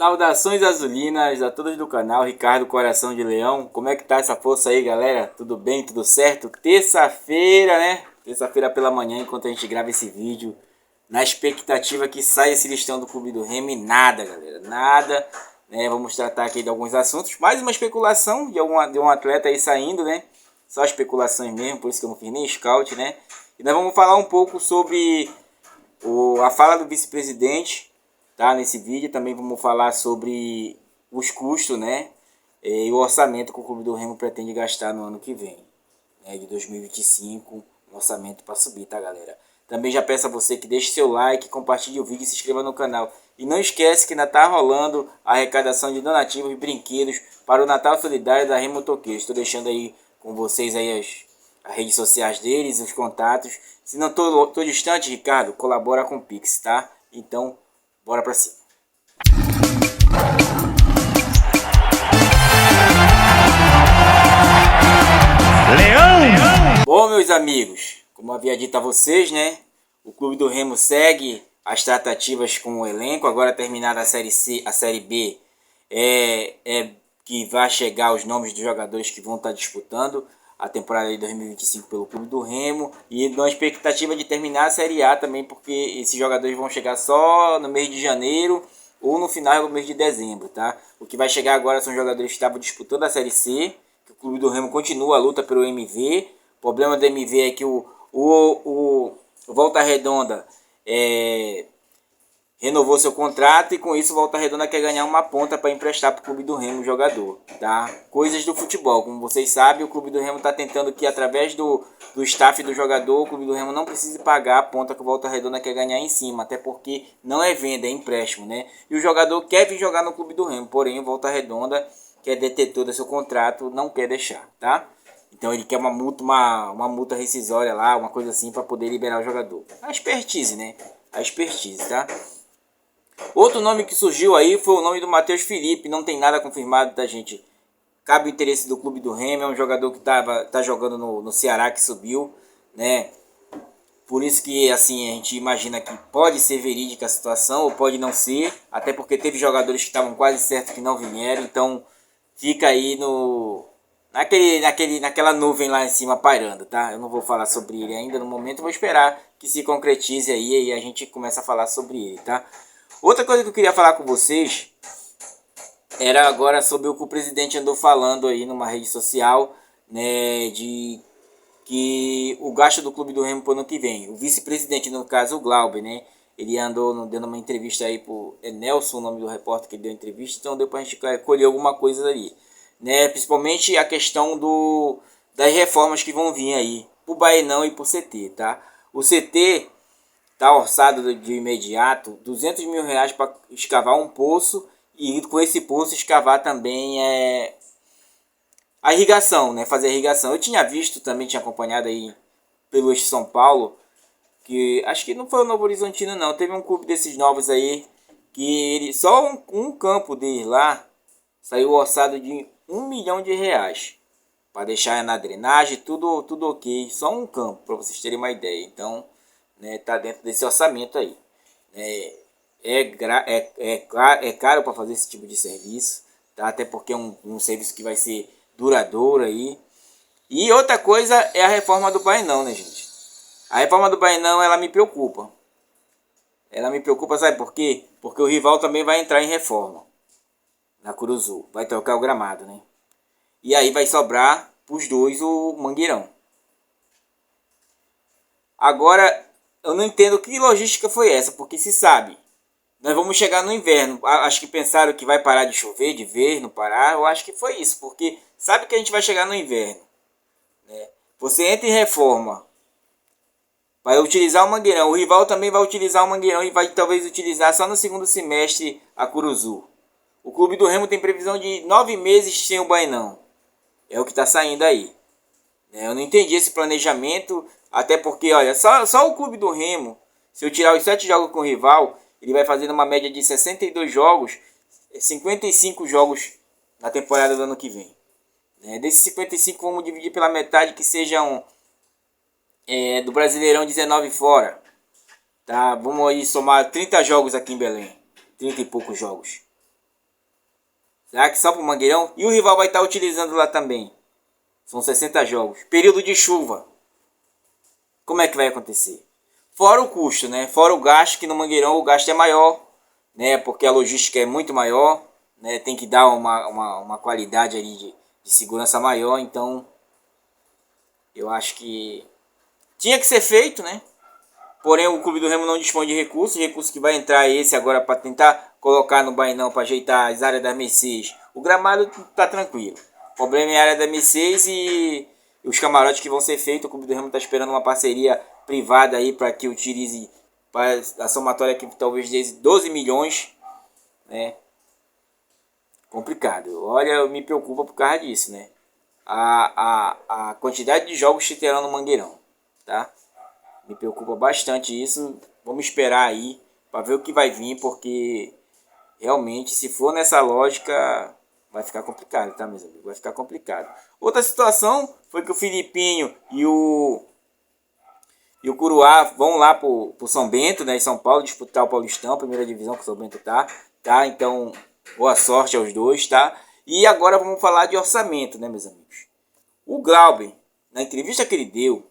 Saudações azulinas a todos do canal Ricardo Coração de Leão. Como é que tá essa força aí, galera? Tudo bem? Tudo certo? Terça-feira, né? Terça-feira pela manhã, enquanto a gente grava esse vídeo, na expectativa que saia esse listão do Clube do Remo e nada, galera. Nada, né? Vamos tratar aqui de alguns assuntos. Mais uma especulação de um atleta aí saindo, né? Só especulações mesmo, por isso que eu não fiz nem scout, né? E nós vamos falar um pouco sobre a fala do vice-presidente, tá? Nesse vídeo também vamos falar sobre os custos, né? E o orçamento que o Clube do Remo pretende gastar no ano que vem, né? De 2025, um orçamento para subir, tá, galera? Também já peço a você que deixe seu like, compartilhe o vídeo e se inscreva no canal. E não esquece que ainda tá rolando a arrecadação de donativos e brinquedos para o Natal Solidário da Remo Toqueiro. Estou deixando aí com vocês aí as redes sociais deles, os contatos. Se não tô distante, Ricardo, colabora com o Pix, tá? Então, bora pra cima. Leão! Bom, meus amigos, como havia dito a vocês, né? O Clube do Remo segue as tratativas com o elenco. Agora terminada a Série C, a Série B, que vai chegar os nomes dos jogadores que vão estar disputando a temporada de 2025 pelo Clube do Remo, e na expectativa de terminar a Série A também, porque esses jogadores vão chegar só no mês de janeiro ou no final do mês de dezembro, tá? O que vai chegar agora são jogadores que estavam disputando a Série C, que o Clube do Remo continua a luta pelo MV. O problema do MV é que o Volta Redonda renovou seu contrato, e com isso o Volta Redonda quer ganhar uma ponta para emprestar para o Clube do Remo o jogador, tá? Coisas do futebol, como vocês sabem, o Clube do Remo está tentando que através do staff do jogador, o Clube do Remo não precise pagar a ponta que o Volta Redonda quer ganhar em cima, até porque não é venda, é empréstimo, né? E o jogador quer vir jogar no Clube do Remo, porém o Volta Redonda, que é detetor do seu contrato, não quer deixar, tá? Então ele quer uma multa rescisória lá, uma coisa assim, para poder liberar o jogador. A expertise, né? A expertise, tá? Outro nome que surgiu aí foi o nome do Matheus Felipe. Não tem nada confirmado, da gente. Cabe o interesse do Clube do Remo. É um jogador que tá jogando no Ceará, que subiu, né? Por isso que assim a gente imagina que pode ser verídica a situação ou pode não ser, até porque teve jogadores que estavam quase certos que não vieram. Então fica aí naquela nuvem lá em cima pairando, tá? Eu não vou falar sobre ele ainda no momento. Vou esperar que se concretize aí e a gente começa a falar sobre ele, tá? Outra coisa que eu queria falar com vocês era agora sobre o que o presidente andou falando aí numa rede social, né, de que o gasto do Clube do Remo para o ano que vem. O vice-presidente, no caso, o Glauber, né, ele andou dando uma entrevista aí pro Nelson, o nome do repórter que deu a entrevista, então deu pra gente colher alguma coisa ali, né, principalmente a questão das reformas que vão vir aí pro Baenão e pro CT, tá? O CT tá orçado de imediato R$ 200 mil para escavar um poço, e com esse poço escavar também a irrigação, né? Fazer a irrigação. Eu tinha visto também, tinha acompanhado aí pelo Eixo São Paulo, que acho que não foi o Novo Horizontino não, teve um clube desses novos aí, que ele só um campo dele lá saiu orçado de R$ 1 milhão para deixar na drenagem, tudo ok, só um campo, para vocês terem uma ideia. Então, né, tá dentro desse orçamento aí. É caro para fazer esse tipo de serviço, tá? Até porque é um serviço que vai ser duradouro aí. E outra coisa é a reforma do Baenão, né, gente? A reforma do Baenão, ela me preocupa. Ela me preocupa, sabe por quê? Porque o rival também vai entrar em reforma na Curuzu, vai trocar o gramado, né? E aí vai sobrar pros dois o Mangueirão. Agora, eu não entendo que logística foi essa, porque se sabe, nós vamos chegar no inverno. Acho que pensaram que vai parar de chover de vez no Pará. Eu acho que foi isso, porque sabe que a gente vai chegar no inverno, né? Você entra em reforma, vai utilizar o Mangueirão. O rival também vai utilizar o Mangueirão e vai talvez utilizar só no segundo semestre a Curuzu. O Clube do Remo tem previsão de 9 meses sem o Baenão. É o que está saindo aí. Eu não entendi esse planejamento, até porque, olha, só o Clube do Remo, se eu tirar os 7 jogos com o rival, ele vai fazer uma média de 62 jogos, 55 jogos na temporada do ano que vem. Desses 55, vamos dividir pela metade, que sejam do Brasileirão 19 fora. Tá? Vamos aí somar 30 jogos aqui em Belém. 30 e poucos jogos. Será que só para o Mangueirão? E o rival vai estar utilizando lá também. São 60 jogos. Período de chuva. Como é que vai acontecer? Fora o custo, né? Fora o gasto, que no Mangueirão o gasto é maior, né? Porque a logística é muito maior, né? Tem que dar uma qualidade ali de segurança maior. Então, eu acho que tinha que ser feito, né? Porém, o Clube do Remo não dispõe de recursos que vai entrar esse agora para tentar colocar no Bainão, para ajeitar as áreas da Mercedes. O gramado tá tranquilo. O problema é a área da Mercedes e os camarotes que vão ser feitos. O Clube do Remo está esperando uma parceria privada aí para que utilize para a somatória que talvez dê 12 milhões, né? Complicado. Olha, eu me preocupa por causa disso, né? A quantidade de jogos que terão no Mangueirão, tá? Me preocupa bastante isso. Vamos esperar aí para ver o que vai vir, porque realmente, se for nessa lógica, vai ficar complicado, tá, meus amigos? Vai ficar complicado. Outra situação foi que o Filipinho e o Curuá vão lá pro São Bento, né, em São Paulo, disputar o Paulistão, primeira divisão que o São Bento tá? Então, boa sorte aos dois, tá? E agora vamos falar de orçamento, né, meus amigos? O Glauber, na entrevista que ele deu,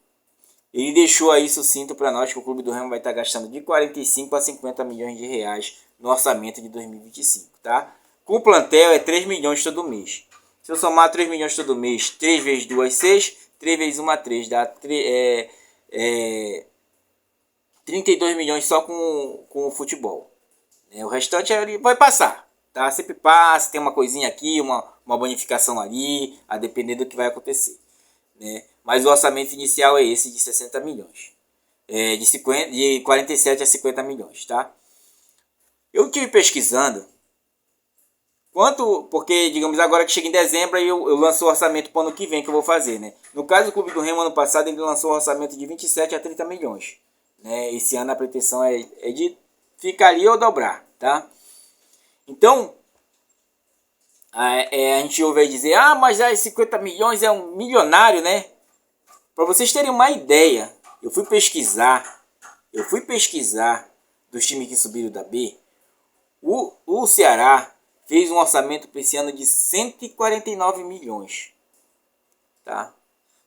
ele deixou aí sucinto para nós que o Clube do Remo vai estar gastando de 45 a 50 milhões de reais no orçamento de 2025, tá? Com o plantel é 3 milhões todo mês. Se eu somar 3 milhões todo mês, 3 vezes 2, 6, 3 vezes 1, 3, dá 32 milhões só com o futebol. O restante ele vai passar, tá? Sempre passa, tem uma coisinha aqui, uma bonificação ali, a depender do que vai acontecer, né? Mas o orçamento inicial é esse de 60 milhões. De 47 a 50 milhões, tá? Eu estive pesquisando quanto, porque digamos agora que chega em dezembro eu lanço o orçamento para o ano que vem que eu vou fazer, né? No caso do Clube do Remo, ano passado ele lançou um orçamento de 27 a 30 milhões, né? Esse ano a pretensão é de ficar ali ou dobrar, tá? Então, a gente ouve aí dizer, mas 50 milhões é um milionário, né? Para vocês terem uma ideia, eu fui pesquisar dos times que subiram da B. O Ceará fez um orçamento para esse ano de 149 milhões, tá?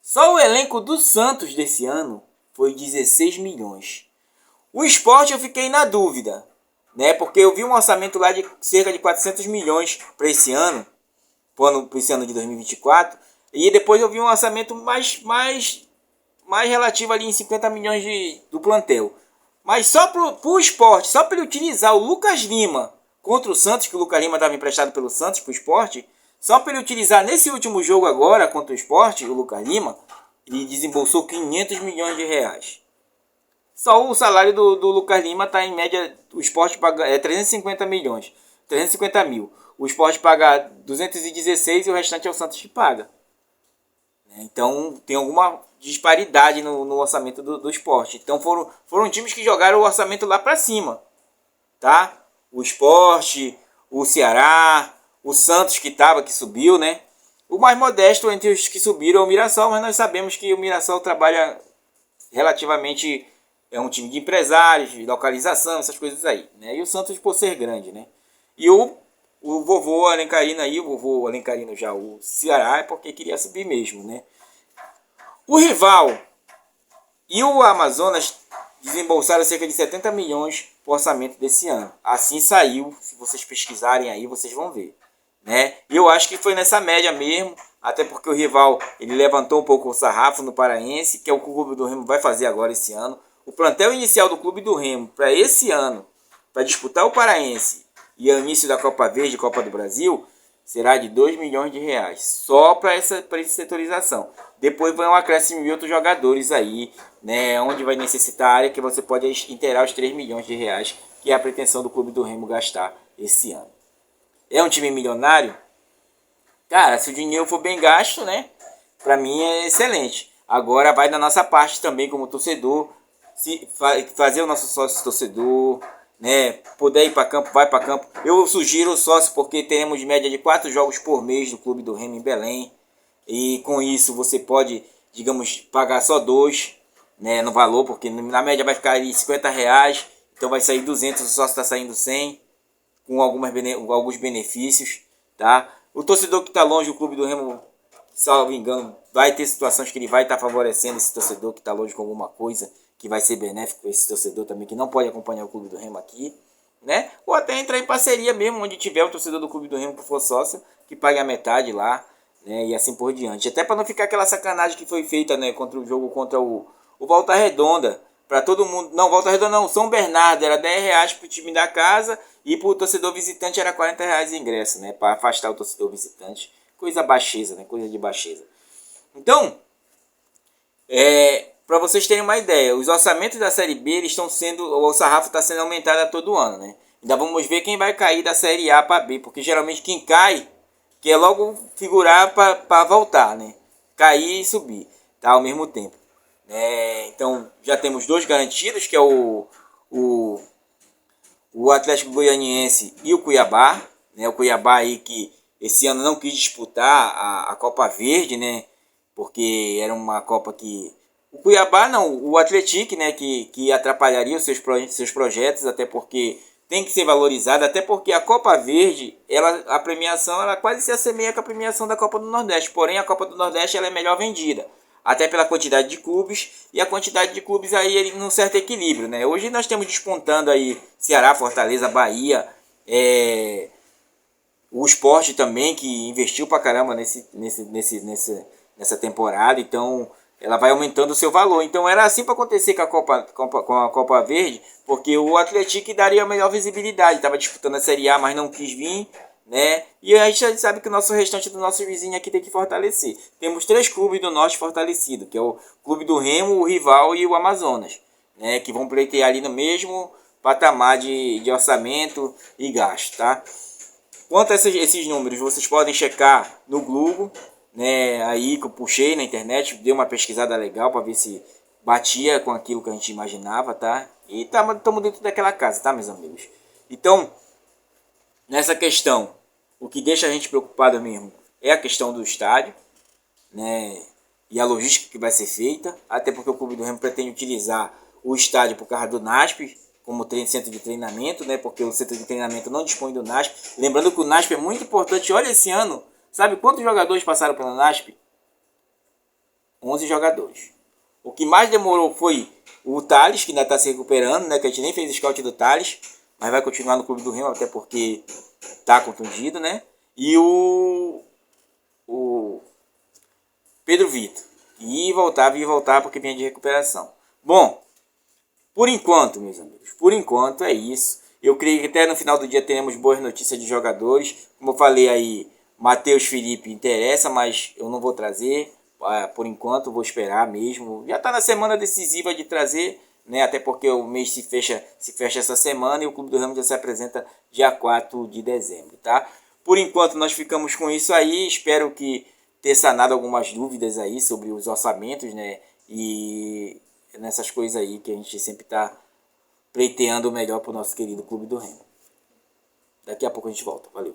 Só o elenco do Santos desse ano foi 16 milhões. O Sport eu fiquei na dúvida, né? Porque eu vi um orçamento lá de cerca de 400 milhões para esse ano, para esse ano de 2024. E depois eu vi um orçamento mais relativo ali em 50 milhões do plantel. Mas só pro Sport, só para ele utilizar o Lucas Lima contra o Santos, que o Lucas Lima estava emprestado pelo Santos pro Sport, só para ele utilizar nesse último jogo agora contra o Sport, o Lucas Lima, ele desembolsou 500 milhões de reais. Só o salário do Lucas Lima está em média, o Sport paga 350 milhões, 350 mil. O Sport paga 216 e o restante é o Santos que paga. Então tem alguma disparidade no orçamento do Sport. Então foram times que jogaram o orçamento lá para cima, tá? O Sport, o Ceará, o Santos que subiu, né? O mais modesto entre os que subiram é o Mirassol, mas nós sabemos que o Mirassol trabalha relativamente, é um time de empresários, de localização, essas coisas aí, né? E o Santos por ser grande, né? E o vovô Alencarino aí, o Ceará, é porque queria subir mesmo, né? O rival e o Amazonas desembolsaram cerca de 70 milhões para o orçamento desse ano. Assim saiu, se vocês pesquisarem aí, vocês vão ver, né? E eu acho que foi nessa média mesmo, até porque o rival ele levantou um pouco o sarrafo no Paraense, que é o que o Clube do Remo vai fazer agora esse ano. O plantel inicial do Clube do Remo para esse ano, para disputar o Paraense e o início da Copa Verde, Copa do Brasil, será de 2 milhões de reais, só para essa setorização. Depois vai um acréscimo de outros jogadores aí, né, onde vai necessitar a área que você pode inteirar os 3 milhões de reais, que é a pretensão do Clube do Remo gastar esse ano. É um time milionário? Cara, se o dinheiro for bem gasto, né, para mim é excelente. Agora vai da nossa parte também como torcedor, fazer o nosso sócio torcedor, né, poder ir para campo, vai para campo. Eu sugiro o sócio porque teremos média de 4 jogos por mês do Clube do Remo em Belém. E com isso você pode, digamos, pagar só 2, né, no valor, porque na média vai ficar ali 50 reais, então vai sair 200, o sócio está saindo 100, com alguns benefícios, tá? O torcedor que está longe do Clube do Remo, salvo engano, vai ter situações que ele vai estar favorecendo esse torcedor que está longe com alguma coisa que vai ser benéfico para esse torcedor também que não pode acompanhar o Clube do Remo aqui, né? Ou até entrar em parceria mesmo, onde tiver o torcedor do Clube do Remo que for sócio, que pague a metade lá, né? E assim por diante. Até para não ficar aquela sacanagem que foi feita, né, contra o jogo contra o Volta Redonda, para todo mundo. Não, Volta Redonda não, São Bernardo era R$10 pro time da casa e pro torcedor visitante era R$40 de ingresso, né? Para afastar o torcedor visitante. Coisa baixeza, né? Coisa de baixeza. Então, para vocês terem uma ideia, os orçamentos da Série B eles estão sendo, o sarrafo está sendo aumentado a todo ano, né? Ainda vamos ver quem vai cair da Série A para B, porque geralmente quem cai quer logo figurar para voltar, né? Cair e subir, tá? Ao mesmo tempo. Então já temos dois garantidos, que é o Atlético Goianiense e o Cuiabá, né? O Cuiabá aí que esse ano não quis disputar a Copa Verde, né? Porque era uma Copa que o Cuiabá não, o Atlético, né? Que atrapalharia os seus projetos, até porque tem que ser valorizada, até porque a Copa Verde, a premiação ela quase se assemelha com a premiação da Copa do Nordeste, porém a Copa do Nordeste ela é melhor vendida, até pela quantidade de clubes, e a quantidade de clubes aí ele num certo equilíbrio, né? Hoje nós temos despontando aí Ceará, Fortaleza, Bahia, o Sport também, que investiu pra caramba nessa temporada, então ela vai aumentando o seu valor. Então era assim para acontecer com a Copa Verde, porque o Atlético daria a melhor visibilidade, estava disputando a Série A, mas não quis vir, né? E a gente sabe que o nosso restante do nosso vizinho aqui tem que fortalecer. Temos 3 clubes do norte fortalecidos, que é o Clube do Remo, o Rival e o Amazonas, né? Que vão pleitear ali no mesmo patamar de orçamento e gasto, tá? Quanto a esses números, vocês podem checar no Google, né? Aí que eu puxei na internet, dei uma pesquisada legal para ver se batia com aquilo que a gente imaginava, tá? E estamos dentro daquela casa, tá, meus amigos? Então, nessa questão, o que deixa a gente preocupado mesmo é a questão do estádio, né? E a logística que vai ser feita, até porque o Clube do Remo pretende utilizar o estádio por causa do NASP, como centro de treinamento, né? Porque o centro de treinamento não dispõe do NASP. Lembrando que o NASP é muito importante. Olha esse ano, sabe quantos jogadores passaram pelo NASP? 11 jogadores. O que mais demorou foi o Thales, que ainda está se recuperando, né? Que a gente nem fez scout do Thales, mas vai continuar no Clube do Remo, até porque está contundido, né? E o Pedro Vitor. E ia voltar porque vinha de recuperação. Bom, por enquanto, meus amigos, por enquanto é isso. Eu creio que até no final do dia teremos boas notícias de jogadores. Como eu falei aí, Matheus Felipe interessa, mas eu não vou trazer. Por enquanto, vou esperar mesmo. Já está na semana decisiva de trazer, né? Até porque o mês se fecha essa semana e o Clube do Remo já se apresenta dia 4 de dezembro, tá? Por enquanto, nós ficamos com isso aí. Espero que ter sanado algumas dúvidas aí sobre os orçamentos, né? E nessas coisas aí que a gente sempre está pleiteando o melhor para o nosso querido Clube do Remo. Daqui a pouco a gente volta. Valeu.